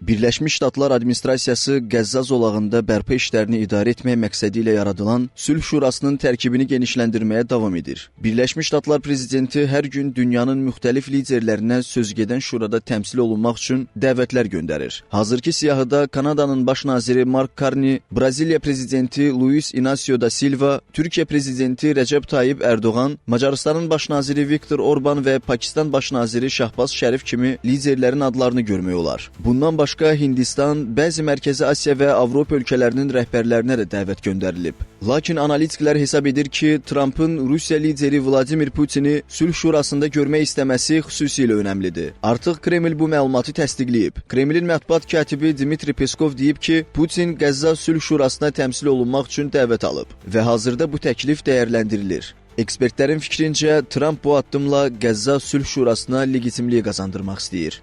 Birləşmiş Ştatlar Administrasiyası Qəzza zolağında bərpa işlərini idarə etmək məqsədi ilə yaradılan Sülh Şurasının tərkibini genişləndirməyə davam edir. Birləşmiş Ştatlar Prezidenti hər gün dünyanın müxtəlif liderlərinə sözgedən şurada təmsil olunmaq üçün dəvətlər göndərir. Hazırki siyahıda Kanadanın baş naziri Mark Carney, Braziliya Prezidenti Luis Inácio da Silva, Türkiyə Prezidenti Rəcəb Tayyip Erdoğan, Macarıstanın baş naziri Viktor Orban və Pakistan baş naziri Şahbaz Şərif kimi liderlərin adlarını görmək olar. Bundan başqa Hindistan, bəzi Mərkəzi Asiya və Avropa ölkələrinin rəhbərlərinə də dəvət göndərilib. Lakin analitiklər hesab edir ki, Trumpın Rusiya lideri Vladimir Putini Sülh Şurasında görmək istəməsi xüsusilə önəmlidir. Artıq Kreml bu məlumatı təsdiqləyib. Kremlin mətbuat katibi Dmitri Peskov deyib ki, Putin Qəzza Sülh Şurasına təmsil olunmaq üçün dəvət alıb və hazırda bu təklif dəyərləndirilir. Ekspertlərin fikrincə, Trump bu addımla Qəzza Sülh Şurasına legitimlik qazandırmaq istəyir.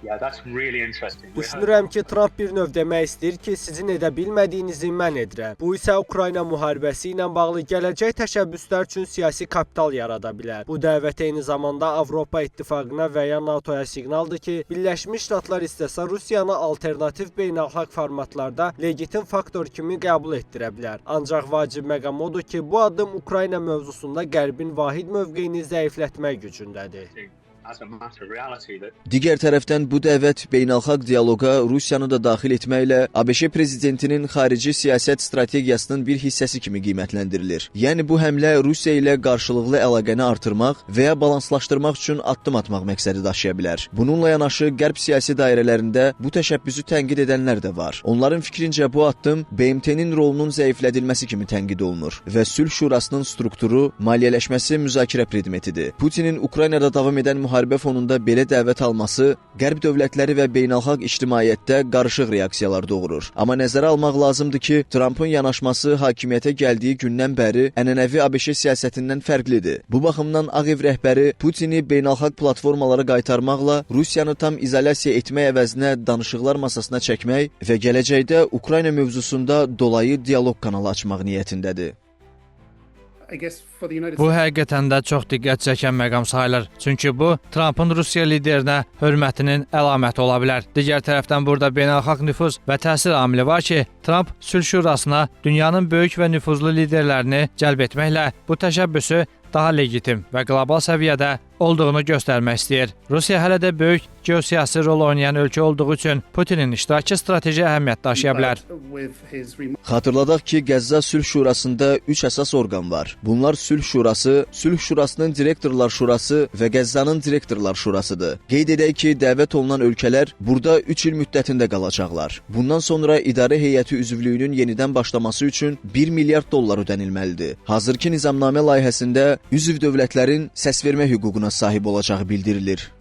Düşünürəm ki, Trump bir növ demək istəyir ki, sizin edə bilmədiyinizi mən edirəm. Bu isə Ukrayna müharibəsi ilə bağlı gələcək təşəbbüslər üçün siyasi kapital yarada bilər. Bu dəvət eyni zamanda Avropa İttifaqına və ya NATO-ya siqnaldır ki, Birləşmiş Ştatlar istəsə Rusiyanı alternativ beynəlxalq formatlarda legitim faktor kimi qəbul etdirə bilər. Ancaq vacib məqam odur ki, bu addım Ukrayna mövzusunda Qərbin vahid mövqeyini zəiflətmək gücündədir. Digər tərəfdən bu dəvət beynəlxalq dialoqa Rusiyanı da daxil etməklə ABŞ prezidentinin xarici siyasət strategiyasının bir hissəsi kimi qiymətləndirilir. Yəni bu həmlə Rusiya ilə qarşılıqlı əlaqəni artırmaq və ya balanslaşdırmaq üçün addım atmaq məqsədi daşıya bilər. Bununla yanaşı Qərb siyasi dairələrində bu təşəbbüsü tənqid edənlər də var. Onların fikrincə bu addım BMT-nin rolunun zəiflədilməsi kimi tənqid olunur və Sülh Şurasının strukturu, maliyyələşməsi müzakirə predmetidir. Putinin Ukraynada davam edən müharibə fonunda belə dəvət alması Qərb dövlətləri və beynəlxalq ictimaiyyətdə qarışıq reaksiyalar doğurur. Amma nəzərə almaq lazımdır ki, Trumpın yanaşması hakimiyyətə gəldiyi gündən bəri ənənəvi ABŞ siyasətindən fərqlidir. Bu baxımdan Ağ Ev rəhbəri Putini beynəlxalq platformalara qaytarmaqla Rusiyanı tam izolyasiya etmək əvəzinə danışıqlar masasına çəkmək və gələcəkdə Ukrayna mövzusunda dolayı dialoq kanalı açmaq niyyətindədir. Bu həqiqətən də çox diqqət çəkən məqam sayılır. Çünki bu, Trumpın Rusiya liderinə hörmətinin əlaməti ola bilər. Digər tərəfdən burada beynəlxalq nüfuz və təsir amili var ki, Trump Sülh Şurasına dünyanın böyük və nüfuzlu liderlərini cəlb etməklə bu təşəbbüsü daha legitim və qlobal səviyyədə olduğunu göstərmək istəyir. Rusiya hələ də böyük geosiyasi rol oynayan ölkə olduğu üçün Putinin iştirakı strateji əhəmiyyət daşıya bilər. Xatırladaq ki, Qəzza Sülh Şurasında 3 əsas orqan var. Bunlar Sülh Şurası, Sülh Şurasının Direktorlar Şurası və Qəzzanın Direktorlar Şurasıdır. Qeyd edək ki, dəvət olunan ölkələr burada 3 il müddətində qalacaqlar. Bundan sonra idarə heyəti üzvlüyünün yenidən başlaması üçün $1 milyard ödənilməlidir. Hazırki nizamnamə layihəsində üzv dövlətlərin səsvermə hüququna sahib olacağı bildirilir.